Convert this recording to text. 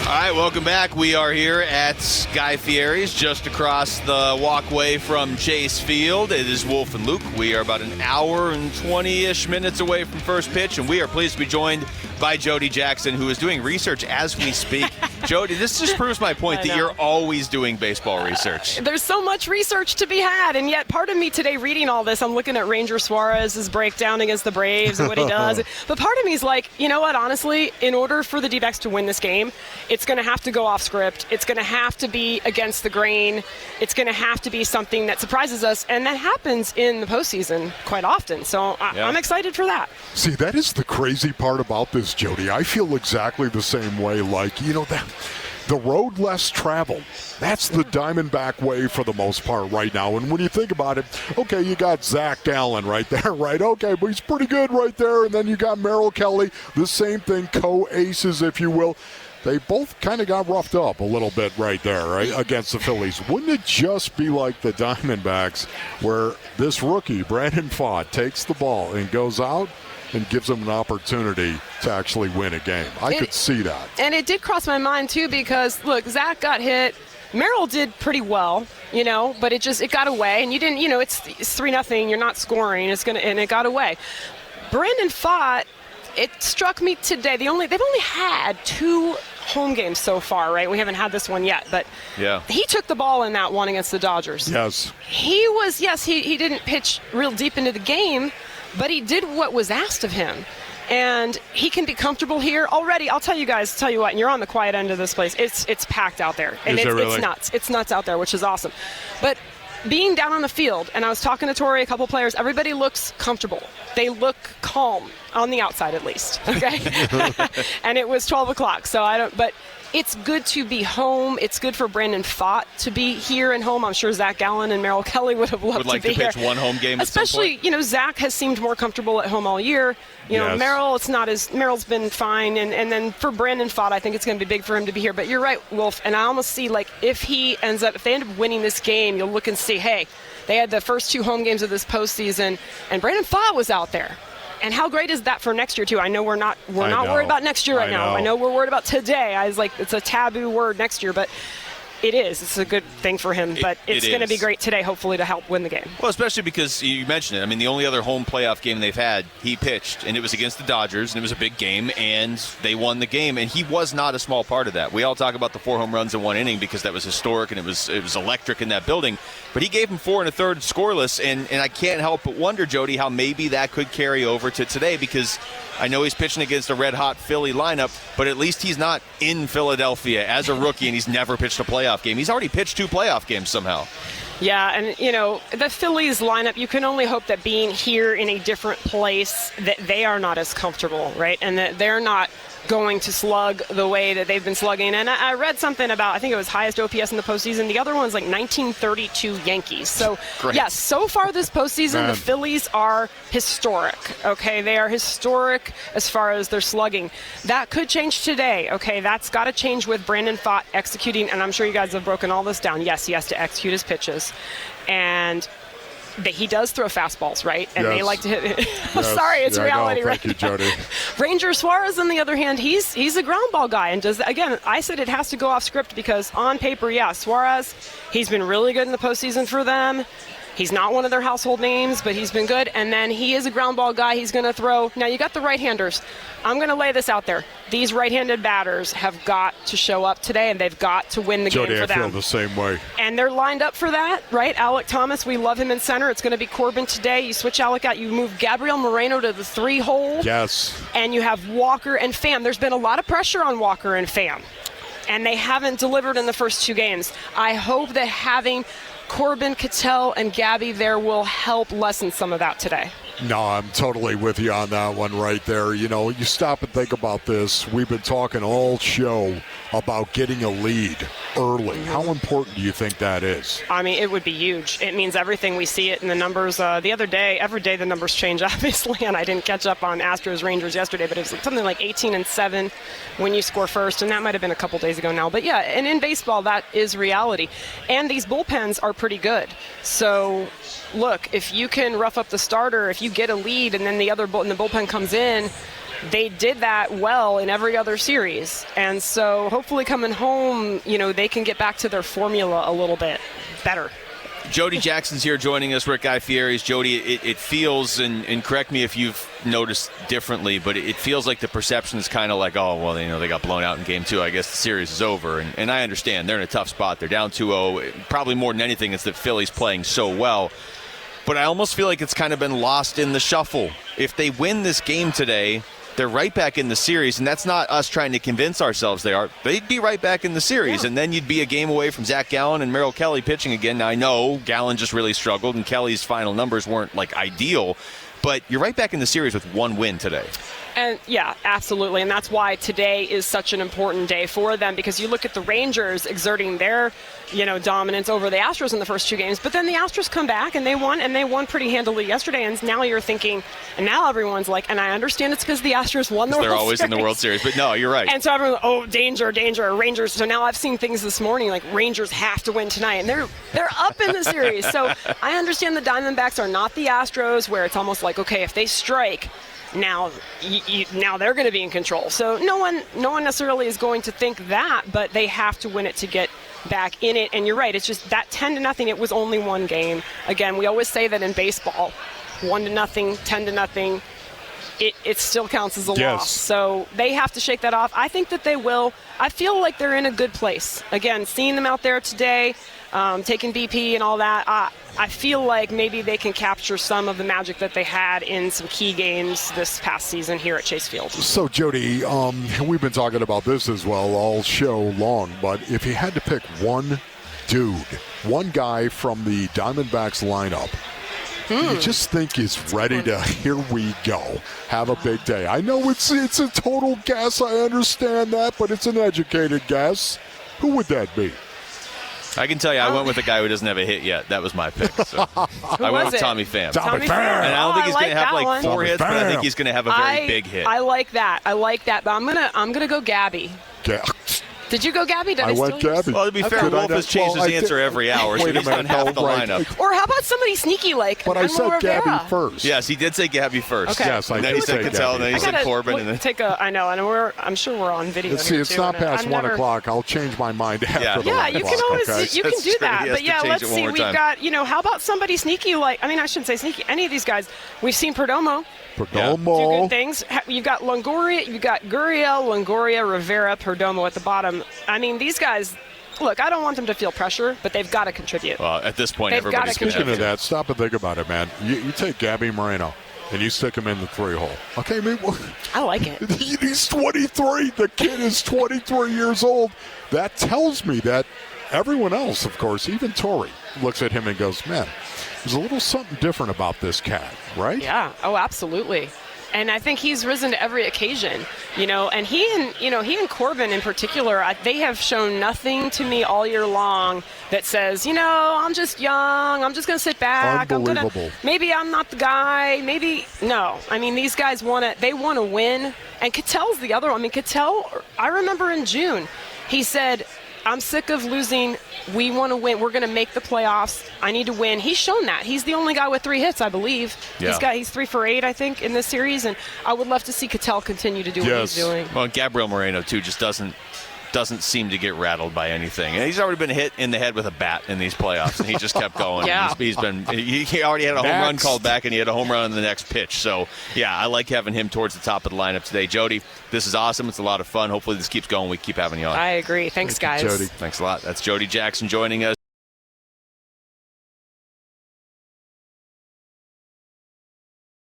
All right, welcome back. We are here at Guy Fieri's, just across the walkway from Chase Field. It is Wolf and Luke. We are about an hour and 20-ish minutes away from first pitch, and we are pleased to be joined by Jody Jackson, who is doing research as we speak. Jody, this just proves my point that you're always doing baseball research. There's so much research to be had, and yet part of me today reading all this, I'm looking at Ranger Suarez's breakdown against the Braves and what he does. But part of me is like, you know what, honestly, in order for the D-backs to win this game, it's going to have to go off script. It's going to have to be against the grain. It's going to have to be something that surprises us, and that happens in the postseason quite often. So I'm excited for that. See, that is the crazy part about this, Jody. I feel exactly the same way. Like, you know, the road less traveled. That's the Diamondback way for the most part right now. And when you think about it, okay, you got Zach Gallen right there, right? Okay, but he's pretty good right there. And then you got Merrill Kelly, the same thing, co-aces, if you will. They both kind of got roughed up a little bit right there, right, against the Phillies. Wouldn't it just be like the Diamondbacks where this rookie, Brandon Pfaadt, takes the ball and goes out and gives them an opportunity to actually win a game? I could see that. And it did cross my mind, too, because, look, Zach got hit. Merrill did pretty well, you know, but it got away. And you didn't, you know, it's 3-0. You're not scoring. And it got away. Brandon Pfaadt, it struck me today. They've only had 2 home games so far, right? We haven't had this one yet, but he took the ball in that one against the Dodgers. Yes. He didn't pitch real deep into the game, but he did what was asked of him. And he can be comfortable here already. I'll tell you what, and you're on the quiet end of this place. It's packed out there. And it's nuts. It's nuts out there, which is awesome. But being down on the field, and I was talking to Tori, a couple players, everybody looks comfortable. They look calm, on the outside at least, okay? And it was 12 o'clock, but it's good to be home. It's good for Brandon Pfaadt to be here and home. I'm sure Zach Gallen and Merrill Kelly would have loved to be here. Would like to pitch one home game especially, at some point. You know, Zach has seemed more comfortable at home all year. You know, Merrill's been fine. And then for Brandon Pfaadt, I think it's going to be big for him to be here. But you're right, Wolf, and I almost see, like, if they end up winning this game, you'll look and see, hey, they had the first 2 home games of this postseason, and Brandon Pfaadt was out there. And how great is that for next year, too? I know we're not worried about next year right now. I know we're worried about today. I was like, it's a taboo word next year, but it is. It's a good thing for him, but it's going to be great today, hopefully, to help win the game. Well, especially because you mentioned it. I mean, the only other home playoff game they've had, he pitched, and it was against the Dodgers, and it was a big game, and they won the game, and he was not a small part of that. We all talk about the 4 home runs in 1 inning because that was historic, and it was electric in that building, but he gave him 4 1/3 scoreless, and I can't help but wonder, Jody, how maybe that could carry over to today, because I know he's pitching against a red-hot Philly lineup, but at least he's not in Philadelphia as a rookie, and he's never pitched a playoff game. He's already pitched 2 playoff games somehow. Yeah, and, you know, the Phillies lineup, you can only hope that being here in a different place, that they are not as comfortable, right? And that they're not going to slug the way that they've been slugging. And I read something about, I think it was highest OPS in the postseason. The other one's like 1932 Yankees. So, yes, so far this postseason, the Phillies are historic, okay? They are historic as far as their slugging. That could change today, okay? That's got to change with Brandon Pfaadt executing, and I'm sure you guys have broken all this down. Yes, he has to execute his pitches. And he does throw fastballs, right? And they like to hit. I'm sorry, it's reality, right? Thank you, Jody. Ranger Suarez, on the other hand, he's a ground ball guy, and again, I said it has to go off script because on paper, Suarez, he's been really good in the postseason for them. He's not one of their household names, but he's been good. And then he is a ground ball guy. He's going to throw. Now, you got the right-handers. I'm going to lay this out there. These right-handed batters have got to show up today, and they've got to win the game for them. Jody, I feel the same way. And they're lined up for that, right? Alec Thomas, we love him in center. It's going to be Corbin today. You switch Alec out. You move Gabriel Moreno to the 3-hole. Yes. And you have Walker and Pham. There's been a lot of pressure on Walker and Pham, and they haven't delivered in the first 2 games. I hope that having Corbin, Cattell, and Gabby there will help lessen some of that today. No, I'm totally with you on that one right there. You know, you stop and think about this. We've been talking all show about getting a lead early. How important do you think that is? I mean, it would be huge. It means everything. We see it in the numbers. The other day, every day the numbers change, obviously, and I didn't catch up on Astros Rangers yesterday, but it was something like 18-7 when you score first, and that might have been a couple days ago now. But yeah, and in baseball, that is reality. And these bullpens are pretty good. So look, if you can rough up the starter, if you get a lead and then the bullpen comes in, they did that well in every other series. And so hopefully coming home, they can get back to their formula a little bit better. Jody Jackson's here joining us. Rick Guy Fieri's. Jody, it feels, and correct me if you've noticed differently, but it feels like the perception is kind of like, oh, well, they got blown out in Game 2. I guess the series is over. And I understand. They're in a tough spot. They're down 2-0. Probably more than anything, it's that Philly's playing so well. But I almost feel like it's kind of been lost in the shuffle. If they win this game today, they're right back in the series, and that's not us trying to convince ourselves they are. They'd be right back in the series, and then you'd be a game away from Zach Gallen and Merrill Kelly pitching again. Now, I know Gallen just really struggled, and Kelly's final numbers weren't, ideal, but you're right back in the series with one win today. And yeah, absolutely. And that's why today is such an important day for them, because you look at the Rangers exerting their, dominance over the Astros in the first 2 games, but then the Astros come back and they won pretty handily yesterday. And now you're thinking, and now everyone's like, and I understand it's because the Astros won the World Series. They're always in the World Series, but no, you're right. And so everyone's, oh, danger, Rangers. So now I've seen things this morning like Rangers have to win tonight, and they're up in the series. So I understand the Diamondbacks are not the Astros, where it's almost like, okay, if they strike, now they're going to be in control. So no one necessarily is going to think that, but they have to win it to get back in it. And you're right, it's just that 10-0, it was only one game. Again, we always say that in baseball, 1-0, 10-0, it still counts as a loss. So they have to shake that off. I think that they will. I feel like they're in a good place. Again, seeing them out there today, taking BP and all that, I feel like maybe they can capture some of the magic that they had in some key games this past season here at Chase Field. So, Jody, we've been talking about this as well all show long, but if you had to pick one guy from the Diamondbacks lineup, you just think is ready to, here we go, have a big day. I know it's a total guess, I understand that, but it's an educated guess. Who would that be? I can tell you, I went with a guy who doesn't have a hit yet. That was my pick. So I went with Tommy Pham. Tommy Pham. And I don't think he's going to have one. 4 hits, but I think he's going to have a very big hit. I like that. But I'm gonna go Gabby. Did you go Gabby? I went Gabby. Well, to be fair, Wolf has changed his answer every hour, so he's done half the lineup. Or how about somebody sneaky like But I said Rivera? Gabby first. Yes, he did say Gabby first. Okay. Yes, I and then did he said say Cattell, and then he said Corbin. And then I know, and I'm sure we're on video. See, it's not past 1 o'clock. I'll change my mind after the 1 you o'clock. can always okay? you can do that. But yeah, let's see. We've time. got how about somebody sneaky like I shouldn't say sneaky. Any of these guys. We've seen Perdomo. Do good things. You've got Longoria, you've got Gurriel, Longoria, Rivera, Perdomo at the bottom. I mean, these guys. Look, I don't want them to feel pressure, but they've got to contribute. Well, at this point, They've everybody's going to. Speaking of that, stop and think about it, man. You take Gabby Moreno and you stick him in the 3-hole. Okay, I like it. He's 23. The kid is 23 years old. That tells me that everyone else, of course, even Torrey, looks at him and goes, man, there's a little something different about this cat, right? Yeah. Oh, absolutely. And I think he's risen to every occasion, and he and Corbin in particular, they have shown nothing to me all year long that says, I'm just young, I'm just going to sit back. Unbelievable. Maybe I'm not the guy. Maybe no. I mean, these guys want to win. And Cattell's the other one. I mean, Cattell, I remember in June, he said, I'm sick of losing. We want to win. We're going to make the playoffs. I need to win. He's shown that. He's the only guy with 3 hits, I believe. Yeah. He's 3 for 8, I think, in this series, and I would love to see Cattell continue to do what he's doing. Well, Gabriel Moreno, too, just doesn't seem to get rattled by anything. And he's already been hit in the head with a bat in these playoffs, and he just kept going. Yeah. He already had a home run called back, and he had a home run on the next pitch. So, yeah, I like having him towards the top of the lineup today. Jody, this is awesome. It's a lot of fun. Hopefully this keeps going. We keep having you on. I agree. Thanks, guys. Jody. Thanks a lot. That's Jody Jackson joining us.